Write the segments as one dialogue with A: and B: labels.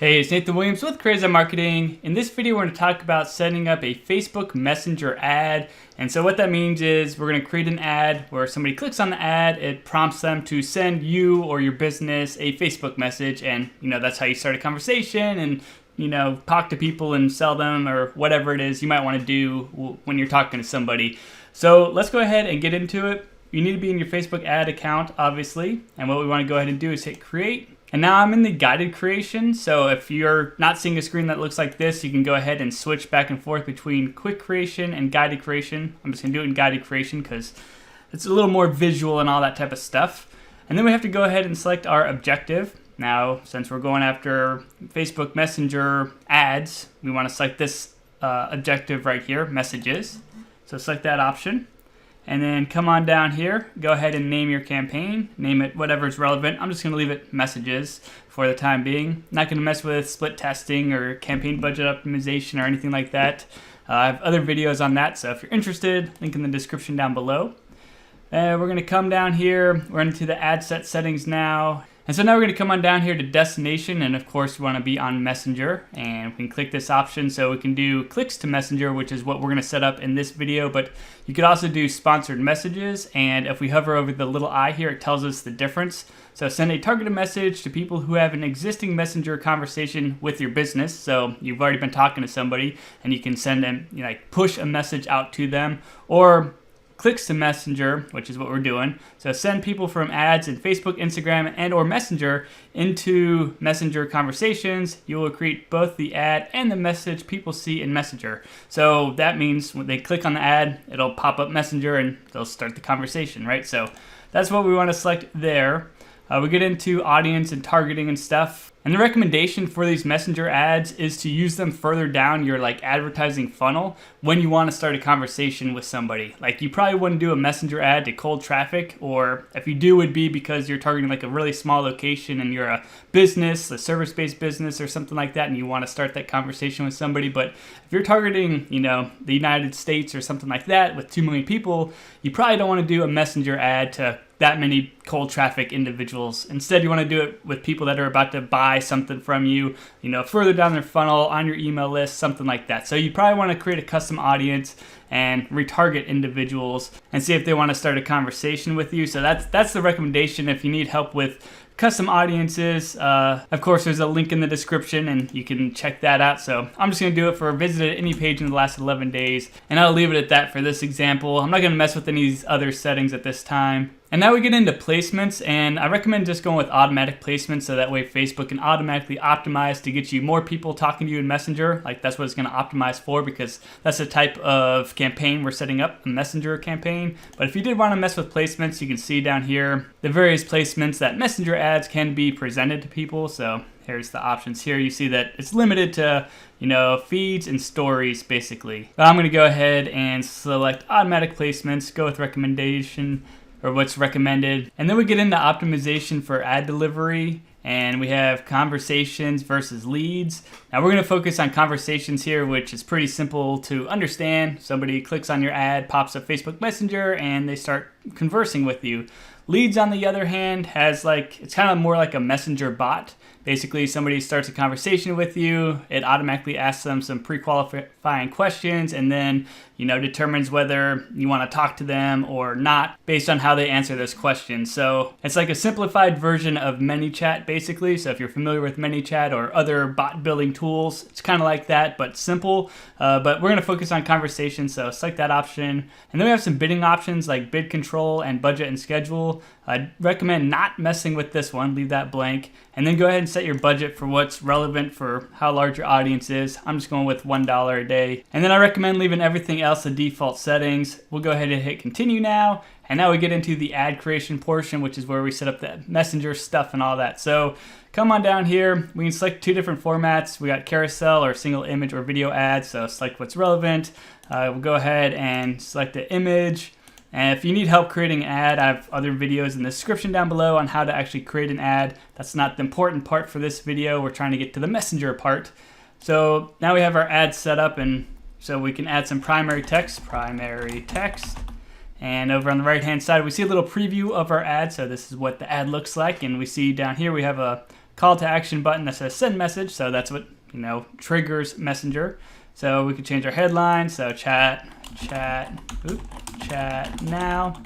A: Hey, it's Nathan Williams with Crazy Marketing. In this video, we're going to talk about setting up a Facebook Messenger ad. And so what that means is we're going to create an ad where somebody clicks on the ad, it prompts them to send you or your business a Facebook message. And, that's how you start a conversation and, talk to people and sell them or whatever it is you might want to do when you're talking to somebody. So let's go ahead and get into it. You need to be in your Facebook ad account, obviously. And what we want to go ahead and do is hit create. And now I'm in the guided creation, so if you're not seeing a screen that looks like this, you can go ahead and switch back and forth between quick creation and guided creation. I'm just going to do it in guided creation because it's a little more visual and all that type of stuff. And then we have to go ahead and select our objective. Now, since we're going after Facebook Messenger ads, we want to select this objective right here, messages. So select that option. And then come on down here, go ahead and name your campaign, name it whatever is relevant. I'm just going to leave it messages for the time being. Not going to mess with split testing or campaign budget optimization or anything like that. I have other videos on that, so if you're interested, link in the description down below. We're going to come down here, we're into the ad set settings now. And so now we're going to come on down here to destination, and of course we want to be on Messenger, and we can click this option so we can do clicks to Messenger, which is what we're going to set up in this video, but you could also do sponsored messages, and if we hover over the little eye here, it tells us the difference. So send a targeted message to people who have an existing Messenger conversation with your business. So you've already been talking to somebody, and you can send them, push a message out to them, or clicks to Messenger, which is what we're doing. So send people from ads in Facebook, Instagram, and or Messenger into Messenger conversations. You will create both the ad and the message people see in Messenger. So that means when they click on the ad, it'll pop up Messenger and they'll start the conversation, right? So that's what we want to select there. We get into audience and targeting and stuff. And the recommendation for these Messenger ads is to use them further down your advertising funnel when you want to start a conversation with somebody. You probably wouldn't do a Messenger ad to cold traffic, or if you do, it would be because you're targeting a really small location and you're a business, a service-based business or something like that, and you want to start that conversation with somebody. But if you're targeting, the United States or something like that with 2 million people, you probably don't want to do a Messenger ad to that many cold traffic individuals. Instead, you want to do it with people that are about to buy something from you, further down their funnel, on your email list, something like that. So you probably want to create a custom audience and retarget individuals and see if they want to start a conversation with you. So that's the recommendation if you need help with custom audiences. Of course, there's a link in the description and you can check that out. So I'm just going to do it for visited any page in the last 11 days. And I'll leave it at that for this example. I'm not going to mess with any of these other settings at this time. And now we get into placements, and I recommend just going with automatic placements so that way Facebook can automatically optimize to get you more people talking to you in Messenger. That's what it's going to optimize for, because that's the type of campaign we're setting up, a Messenger campaign. But if you did want to mess with placements, you can see down here the various placements that Messenger ads can be presented to people. So here's the options here. You see that it's limited to feeds and stories basically. But I'm going to go ahead and select automatic placements, go with recommendation, or what's recommended. And then we get into optimization for ad delivery, and we have conversations versus leads. Now we're going to focus on conversations here, which is pretty simple to understand. Somebody clicks on your ad, pops up Facebook Messenger, and they start conversing with you. Leads, on the other hand, has it's kind of more like a messenger bot. Basically, somebody starts a conversation with you, it automatically asks them some pre-qualifying questions, and then determines whether you want to talk to them or not based on how they answer those questions. So it's like a simplified version of ManyChat basically. So if you're familiar with ManyChat or other bot building tools, it's kind of like that, but simple. But we're going to focus on conversations, so select that option. And then we have some bidding options like bid control and budget and schedule. I'd recommend not messing with this one, leave that blank. And then go ahead and set your budget for what's relevant for how large your audience is. I'm just going with $1 a day. And then I recommend leaving everything else the default settings. We'll go ahead and hit continue now. And now we get into the ad creation portion, which is where we set up the Messenger stuff and all that. So come on down here. We can select 2 different formats. We got carousel or single image or video ads. So select what's relevant. We'll go ahead and select the image. And if you need help creating an ad, I have other videos in the description down below on how to actually create an ad. That's not the important part for this video. We're trying to get to the Messenger part. So now we have our ad set up, and so we can add some primary text. And over on the right hand side, we see a little preview of our ad. So this is what the ad looks like. And we see down here we have a call to action button that says send message. So that's what, triggers Messenger. So we could change our headline. So chat now.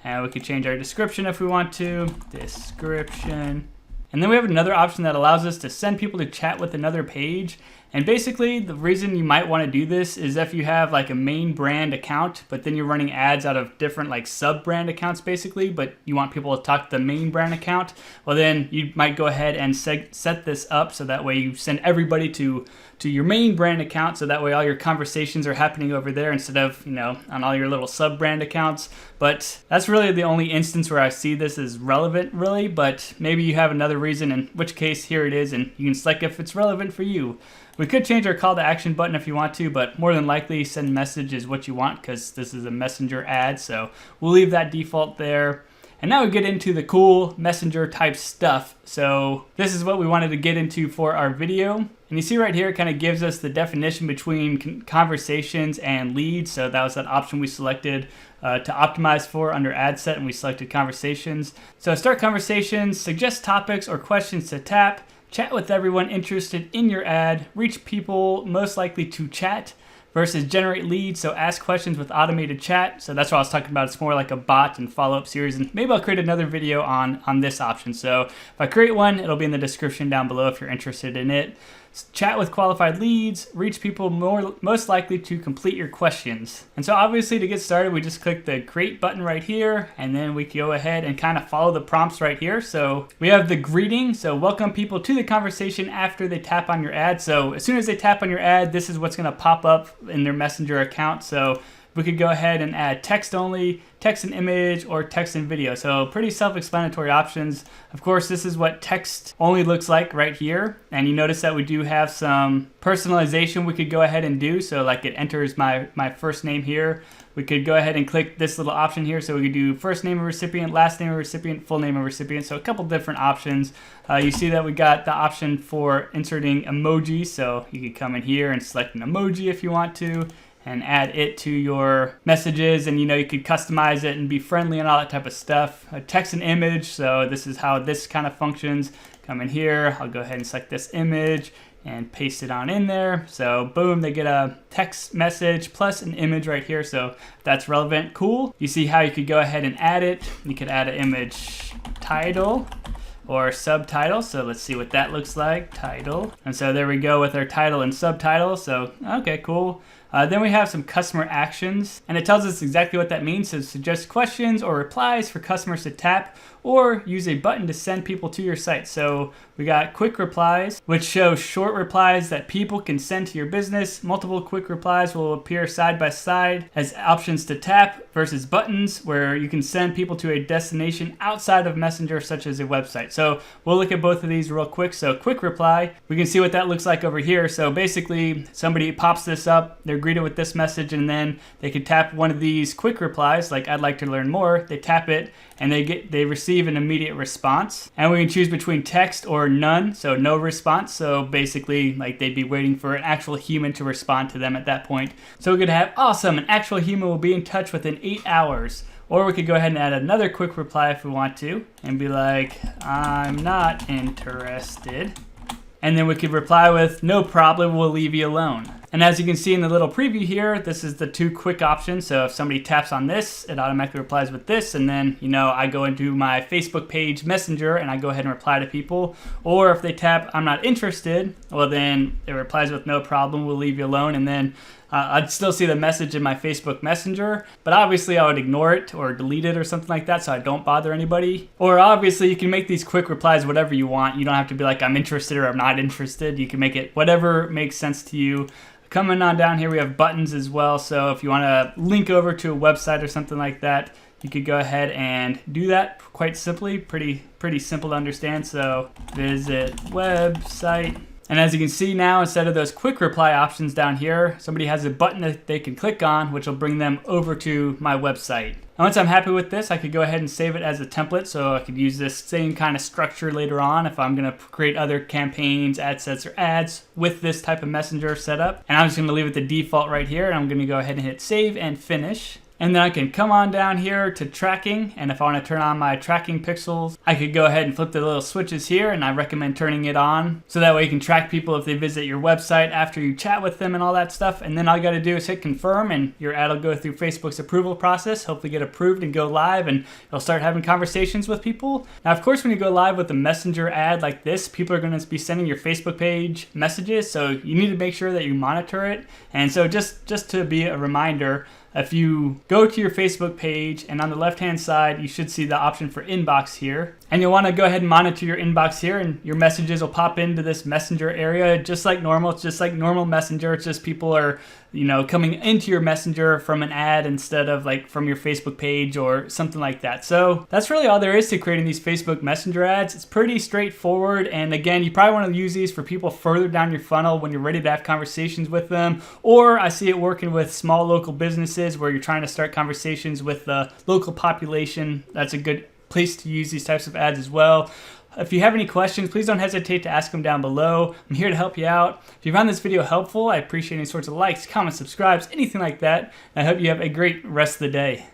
A: And we could change our description if we want to. Description. And then we have another option that allows us to send people to chat with another page. And basically, the reason you might want to do this is if you have like a main brand account, but then you're running ads out of different like sub-brand accounts basically, but you want people to talk to the main brand account, well then you might go ahead and set this up so that way you send everybody to your main brand account, so that way all your conversations are happening over there instead of, on all your little sub-brand accounts. But that's really the only instance where I see this as relevant really, but maybe you have another reason, in which case here it is, and you can select if it's relevant for you. We could change our call to action button if you want to, but more than likely send message is what you want because this is a Messenger ad, so we'll leave that default there. And now we get into the cool Messenger type stuff. So this is what we wanted to get into for our video. And you see right here, it kind of gives us the definition between conversations and leads. So that was that option we selected to optimize for under ad set, and we selected conversations. So start conversations, suggest topics or questions to tap, chat with everyone interested in your ad, reach people most likely to chat, versus generate leads, so ask questions with automated chat. So that's what I was talking about. It's more like a bot and follow-up series, and maybe I'll create another video on this option. So if I create one, it'll be in the description down below if you're interested in it. Chat with qualified leads, reach people most likely to complete your questions. And so obviously to get started, we just click the create button right here, and then we can go ahead and kind of follow the prompts right here. So we have the greeting, so welcome people to the conversation after they tap on your ad. So as soon as they tap on your ad, this is what's gonna pop up in their Messenger account. So we could go ahead and add text only, text and image, or text and video. So pretty self-explanatory options. Of course, this is what text only looks like right here. And you notice that we do have some personalization we could go ahead and do. So like it enters my first name here. We could go ahead and click this little option here. So we could do first name of recipient, last name of recipient, full name of recipient. So a couple different options. You see that we got the option for inserting emoji. So you could come in here and select an emoji if you want to, and add it to your messages, and you could customize it and be friendly and all that type of stuff. Text and image, so this is how this kind of functions. Come in here, I'll go ahead and select this image and paste it on in there. So boom, they get a text message plus an image right here. So if that's relevant, cool. You see how you could go ahead and add it. You could add an image title or subtitle. So let's see what that looks like, title. And so there we go with our title and subtitle. So, okay, cool. Then we have some customer actions, and it tells us exactly what that means. So suggest questions or replies for customers to tap, or use a button to send people to your site. So we got quick replies, which show short replies that people can send to your business. Multiple quick replies will appear side by side as options to tap, versus buttons where you can send people to a destination outside of Messenger, such as a website. So we'll look at both of these real quick. So quick reply, we can see what that looks like over here. So basically somebody pops this up, they're greeted with this message, and then they can tap one of these quick replies, like I'd like to learn more. They tap it, and they receive an immediate response. And we can choose between text or none, so no response. So basically, like they'd be waiting for an actual human to respond to them at that point. So we could have, awesome, an actual human will be in touch within 8 hours. Or we could go ahead and add another quick reply if we want to, and be like, I'm not interested. And then we could reply with, no problem, we'll leave you alone. And as you can see in the little preview here, this is the 2 quick options. So if somebody taps on this, it automatically replies with this. And then, I go into my Facebook page Messenger and I go ahead and reply to people. Or if they tap, I'm not interested, well then it replies with no problem, we'll leave you alone. And then I'd still see the message in my Facebook Messenger, but obviously I would ignore it or delete it or something like that so I don't bother anybody. Or obviously you can make these quick replies whatever you want. You don't have to be like, I'm interested or I'm not interested. You can make it whatever makes sense to you. Coming on down here, we have buttons as well. So if you want to link over to a website or something like that, you could go ahead and do that quite simply. Pretty simple to understand. So visit website. And as you can see now, instead of those quick reply options down here, somebody has a button that they can click on, which will bring them over to my website. And once I'm happy with this, I could go ahead and save it as a template, so I could use this same kind of structure later on if I'm going to create other campaigns, ad sets, or ads with this type of messenger setup. And I'm just going to leave it the default right here, and I'm going to go ahead and hit save and finish. And then I can come on down here to tracking, and if I want to turn on my tracking pixels, I could go ahead and flip the little switches here, and I recommend turning it on so that way you can track people if they visit your website after you chat with them and all that stuff. And then all you got to do is hit confirm, and your ad will go through Facebook's approval process, hopefully get approved and go live, and you'll start having conversations with people. Now, of course, when you go live with a messenger ad like this, people are going to be sending your Facebook page messages, so you need to make sure that you monitor it. And so just to be a reminder, if you go to your Facebook page and on the left-hand side, you should see the option for inbox here. And you'll want to go ahead and monitor your inbox here, and your messages will pop into this messenger area just like normal. It's just like normal messenger. It's just people are, coming into your messenger from an ad instead of like from your Facebook page or something like that. So that's really all there is to creating these Facebook Messenger ads. It's pretty straightforward. And again, you probably want to use these for people further down your funnel when you're ready to have conversations with them. Or I see it working with small local businesses where you're trying to start conversations with the local population. That's a good place to use these types of ads as well. If you have any questions, please don't hesitate to ask them down below. I'm here to help you out. If you found this video helpful, I appreciate any sorts of likes, comments, subscribes, anything like that. And I hope you have a great rest of the day.